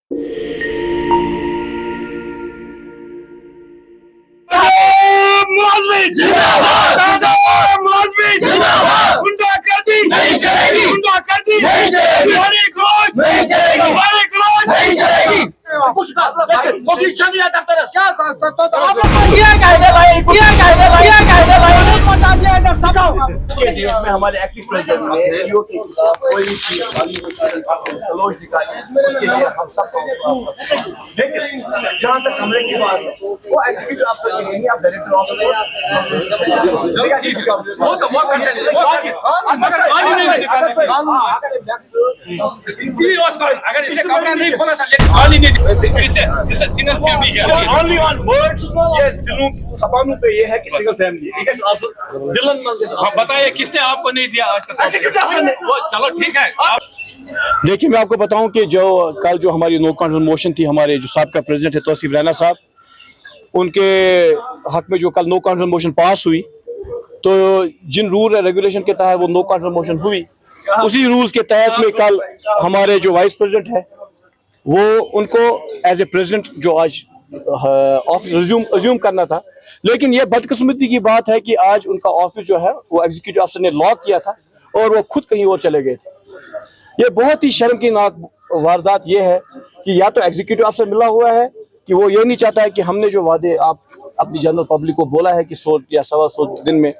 गुंडागर्दी नहीं चलेगी, गुंडागर्दी नहीं चलेगी, नहीं चलेगी, नहीं चलेगी। कुछ पोजीशन लिया डॉक्टर क्या के डेट में हमारे एक्टिव प्रेसिडेंट कोई उसके लिए हम सब लेकिन जहाँ तक कमरे की बात है वो एग्जीक्यूटिव अफसर के लिए आप डायरेक्टर ऑफिसर अगर इसे कमरा नहीं खोला था गाली नहीं इसे सिंगल फैमिली है ओनली ऑन वर्ड्स ये दिलों जबानों पे ये है कि सिंगल फैमिली दिलन बताइए किसने आपको नहीं दिया आज तक? चलो ठीक है। देखिए मैं आपको बताऊं कि जो कल जो हमारी नो कॉन्फिडेंस मोशन थी, हमारे जो साहब का प्रेसिडेंट है तौसीफ रैना साहब, उनके हक में जो कल नो कॉन्फिडेंस मोशन पास हुई, तो जिन रूल और रेगुलेशन के तहत वो नो कॉन्फिडेंस मोशन हुई, उसी रूल्स के तहत में कल हमारे जो वाइस प्रेसिडेंट है वो उनको एज ए प्रेसिडेंट जो आज ऑफिस रिज्यूम करना था, लेकिन ये बदकिस्मती की बात है कि आज उनका ऑफिस जो है वो एग्जीक्यूटिव अफसर ने लॉक किया था और वो खुद कहीं और चले गए थे। ये बहुत ही शर्मनाक वारदात ये है कि या तो एग्जीक्यूटिव अफसर मिला हुआ है कि वो ये नहीं चाहता है कि हमने जो वादे आप अपनी जनरल पब्लिक को बोला है कि 100 या 125 दिन में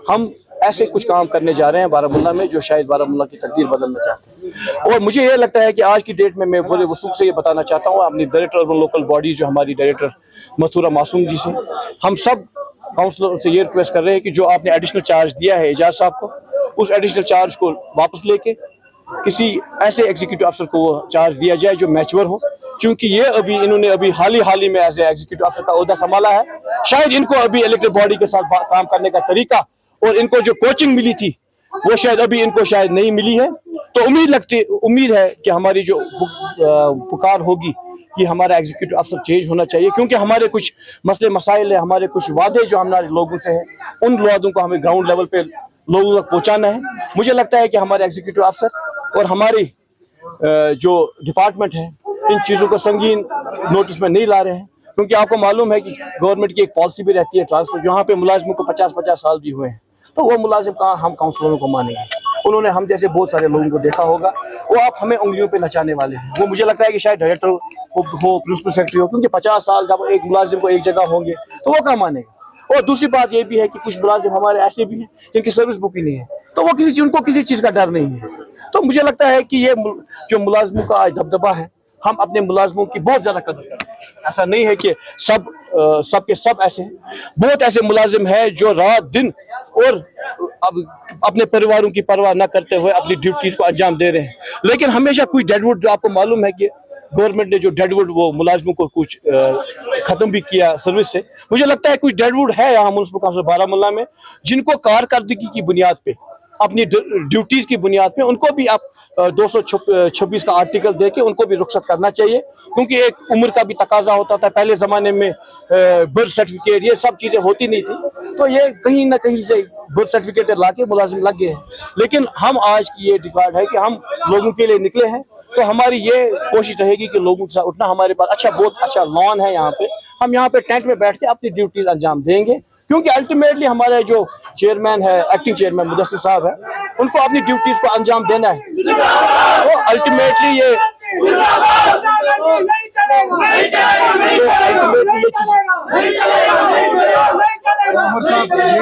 हम ऐसे कुछ काम करने जा रहे हैं बारामूला में जो शायद बारामूला की तकदीर बदलना चाहते हैं। और मुझे ये लगता है कि आज की डेट में मैं पूरे वसूख से ये बताना चाहता हूँ अपनी डायरेक्टर अर्बन लोकल बॉडी जो हमारी डायरेक्टर मथुरा मासूम जी से, हम सब काउंसलर से ये रिक्वेस्ट कर रहे हैं कि जो आपने एडिशनल चार्ज दिया है एजाज साहब को, उस एडिशनल चार्ज को वापस लेके किसी ऐसे एग्जीक्यूटिव अफसर को वो चार्ज दिया जाए जो मैच्योर हो, क्योंकि ये इन्होंने अभी हाल ही में एज एग्जीक्यूटिव अफसर का ओहदा संभाला है। शायद इनको अभी इलेक्टेड बॉडी के साथ काम करने का तरीका और इनको जो कोचिंग मिली थी वो शायद अभी इनको शायद नहीं मिली है। तो उम्मीद है कि हमारी जो पुकार होगी कि हमारा एग्जीक्यूटिव अफसर चेंज होना चाहिए, क्योंकि हमारे कुछ मसले मसाइल है, हमारे कुछ वादे जो हमारे लोगों से हैं, उन वादों को हमें ग्राउंड लेवल पे लोगों तक पहुंचाना है। मुझे लगता है कि हमारे एग्जीक्यूटिव अफसर और हमारी जो डिपार्टमेंट है इन चीज़ों को संगीन नोटिस में नहीं ला रहे हैं, क्योंकि आपको मालूम है कि गवर्नमेंट की एक पॉलिसी भी रहती है ट्रांसफर, जहाँ पे मुलाजिमों को 50-50 साल भी हुए हैं, तो वो मुलाजिम कहाँ हम काउंसलरों को मानेंगे। उन्होंने हम जैसे बहुत सारे लोगों को देखा होगा, वो आप हमें उंगलियों पे नचाने वाले हैं। वो मुझे लगता है कि शायद डायरेक्टर हो प्रिंसिपल सेक्रेटरी हो, क्योंकि 50 साल जब एक मुलाजिम को एक जगह होंगे तो वो कहाँ मानेगा। और दूसरी बात ये भी है कि कुछ मुलाजिम हमारे ऐसे भी हैं जिनकी सर्विस बुक ही नहीं है, तो वो उनको किसी चीज़ का डर नहीं है। तो मुझे लगता है कि ये जो मुलाजिमों का आज दबदबा है, हम अपने मुलाजिमों की बहुत ज़्यादा कदर करते हैं। ऐसा नहीं है कि सब के सब ऐसे हैं, बहुत ऐसे मुलाजिम हैं जो रात दिन और अब अपने परिवारों की परवाह न करते हुए अपनी ड्यूटीज़ को अंजाम दे रहे हैं। लेकिन हमेशा कुछ डेडवुड, जो आपको मालूम है कि गवर्नमेंट ने जो डेडवुड वो मुलाजिमों को कुछ ख़त्म भी किया सर्विस से, मुझे लगता है कुछ डेडवुड है यहाँ म्युनिसिपल काउंसिल बारामूला में जिनको कारकर्दगी की बुनियाद पे, अपनी ड्यूटीज़ की बुनियाद पे उनको भी आप 226 का आर्टिकल देके उनको भी रुखसत करना चाहिए, क्योंकि एक उम्र का भी तकाजा होता था। पहले ज़माने में बर्थ सर्टिफिकेट ये सब चीज़ें होती नहीं थी, तो ये कहीं ना कहीं से बर्थ सर्टिफिकेट ला के मुलाजिम लग गए हैं। लेकिन हम आज की ये डिमांड है कि हम लोगों के लिए निकले हैं, तो हमारी ये कोशिश रहेगी कि लोगों के साथ उठना। हमारे पास बहुत अच्छा लॉन है यहाँ पे, हम यहाँ पे टेंट में बैठ के अपनी ड्यूटीज अंजाम देंगे, क्योंकि अल्टीमेटली हमारे जो चेयरमैन है, एक्टिंग चेयरमैन मुदस्सिर साहब है, उनको अपनी ड्यूटीज को अंजाम देना है। तो अल्टीमेटली ये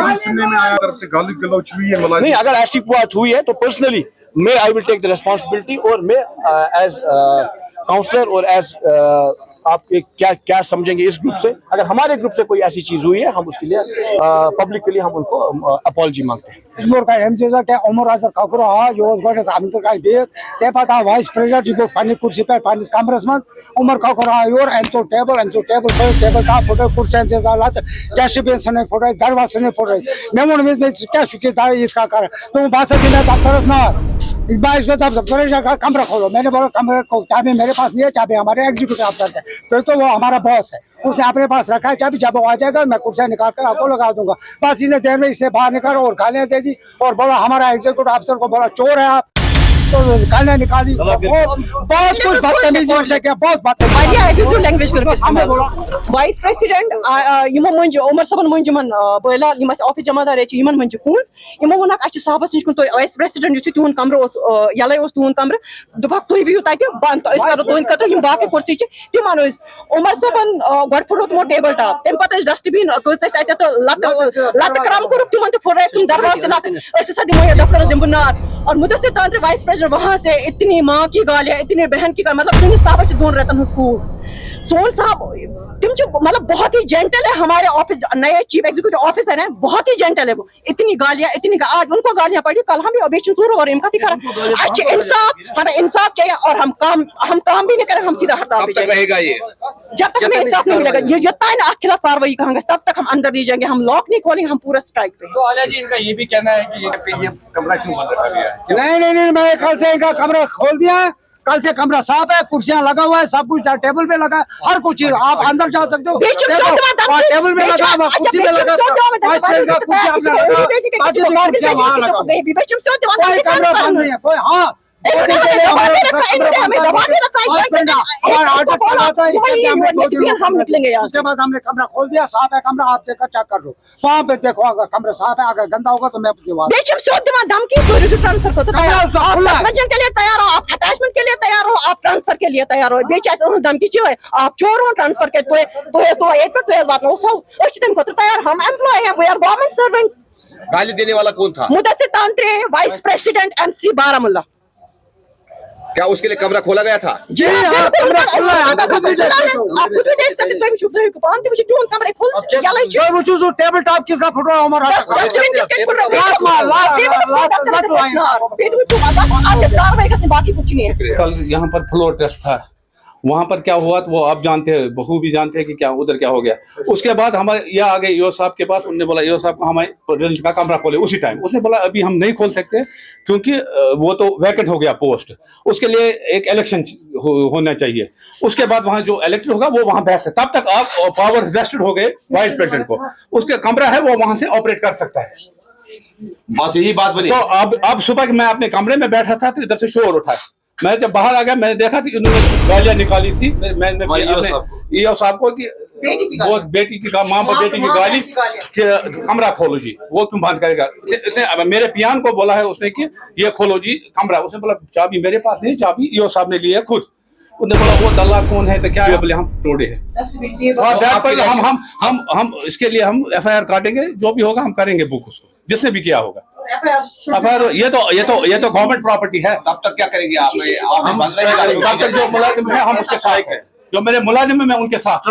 भी सुनने में आया तरफ से गाली गलौच हुई है नहीं, अगर ऐसी बात हुई है तो पर्सनली मैं I will take the responsibility, और मैं एज काउंसलर और एज आप क्या समझेंगे इस ग्रुप से, अगर हमारे ग्रुप से कोई ऐसी चीज हुई है हम उसके लिए पब्लिक के लिए हम उनको अपॉलजी मांगते हैं। उमर आजर ककरो वाइस प्रेसिडेंट पन्ने कुर्सी पे पन्निस कमरस मज उमर ककरो योर एंतो टेबल टेबल का फोटो कुर्सी डस्टबिन सने फोटो दरवाजा सने फोटो मेमोन में क्या शुक्रिया इसका कर तो बासा दिन दफ्तर ना बाईस को तब प्रेसिडेंट का कमरा खोलो। मैंने बोला कमरे को चाबी मेरे पास नहीं है, चाबी हमारे एग्जीक्यूटिव अफसर है, तो वो हमारा बॉस है, उसने अपने पास रखा है चाबी। जब वो आ जाएगा मैं कुर्सियाँ निकाल कर आपको लगा दूंगा। बस इतने देर में इसने बाहर निकाल और गालियाँ दे दी और बोला हमारा एग्जीक्यूटिव अफसर को बोला चोर है आप। गालियां निकाली, बहुत कुछ बदतमीजी उसने किया, बहुत बदतमीजी लैंग्वेज वाइस प्रेसिडेंट यमो मंज उमर सबन मंज मन बला यम ऑफिस जमादार यमन मंज कूंस यमो वन साहबस निश तो वाइस प्रेसिडेंट यु तुन कमर यल तुन कमर दुपक तुह बिहू तक बंद करो तुंद खतर बाकी कुर्सी तम अनो उमर सबन गो फुटो तमो टेबल टॉप तम पे डस्टबिन लत क्रम कोर तिमन फुट तुम दरवाज लत दिमो दफ्तर दिम नार और मुदस्सिर तांत्रिक वाइस प्रेसिडेंट वहां से इतनी माँ की गालियां इतनी बहन की मतलब तुम साहब 2 रतन स्कूल सोन साहब तुम जो मतलब बहुत ही जेंटल है हमारे ऑफिस नए चीफ एग्जीक्यूटिव ऑफिसर हैं बहुत ही जेंटल है वो इतनी गालियां आज उनको गालियां पड़ी कल हम अबेशन चूर और इनका अच्छा इंसाफ हमें इंसाफ चाहिए और हम काम भी नहीं करें हम सीधा हड़ताल पे रहेगा ये जब तक हमें इंसाफ नहीं मिलेगा ये खिलाफ कार्रवाई करेंगे तब तक हम अंदर नहीं जाएंगे हम लॉक नहीं खोलेंगे हम पूरा स्ट्राइक पे तो आलिया जी इनका ये भी कहना है कि ये कमरा क्यों बंद कर दिया है नहीं मैं कल से इनका कमरा खोल दिया है कल से कमरा साफ है कुर्सियां लगा हुआ है सब कुछ टेबल पे लगा है हर कुछ चीज आप अंदर जा सकते हो टेबल पे लगा हुआ कुर्सी पे लगा कोई कमरा बंद नहीं है कोई हाँ हम निकलेंगे यहाँ उसके बाद हमने कमरा खोल दिया साफ है कमरा आप देखकर चेक कर लो वहाँ पे देखो अगर कमरा साफ है अगर गंदा होगा तो मैं धमकी ट्रांसफर को के लिए तैयार हो आप अटैचमेंट के लिए तैयार हो आप ट्रांसफर के लिए तैयार हो बेच धमकी आप चोर हो ट्रांसफर के तैयार हम एम्प्लॉय हैं वी आर गवर्नमेंट सर्वेंट्स गाली देने वाला कौन था Mudassir Tantray vice president MC Baramulla क्या उसके लिए कमरा खोला गया था जी आप खुद भी देख सकते हैं शुभ नहीं कुपान मुझे क्यों कमरे खोल या लाइक जो मुझे जो टेबल टॉप किसका फोटो है हमारा बाकी कुछ नहीं है कल यहाँ पर फ्लोर टेस्ट था वहाँ पर क्या हुआ तो वो आप जानते हैं बहू भी जानते हैं कि क्या उधर क्या हो गया उसके बाद हमारे यहाँ आ गए ईओ साहब के पास उन्होंने बोला ईओ साहब को हमारे रेजिडेंट का कमरा खोले उसी टाइम उसने बोला अभी हम नहीं खोल सकते क्योंकि वो तो वैकेंट हो गया पोस्ट उसके लिए एक इलेक्शन होना चाहिए उसके बाद वहाँ जो इलेक्टेड होगा वो वहाँ बैठ सकता तब तक आप पावर वेस्टेड हो गए वाइस प्रेसिडेंट को उसके कमरा है वो वहाँ से ऑपरेट कर सकता है बस यही बात बनी तो अब सुबह मैं अपने कमरे में बैठा था तो इधर से शोर उठा मैं जब बाहर आ गया मैंने देखा कि उन्होंने गालियां निकाली थी मैंने ईओ साहब को कि वो बेटी की माँ पर बेटी की गाली कि कमरा खोलो जी वो क्यों बंद करेगा इसने मेरे पियान को बोला है उसने कि ये खोलो जी कमरा उसने बोला चाबी मेरे पास नहीं चाबी ईओ साहब ने ली है खुद उन्होंने बोला वो दल्ला कौन है तो क्या है बोले हम तोड़े हैं और हम इसके लिए हम FIR काटेंगे जो भी होगा हम करेंगे बुक उसको जिसने भी किया होगा FIR ये तो गवर्नमेंट प्रॉपर्टी है तब तक क्या करेंगे आप तब तक जो मुलाजिम है हम उसके साथ हैं जो मेरे मुलाजिम है मैं उनके साथ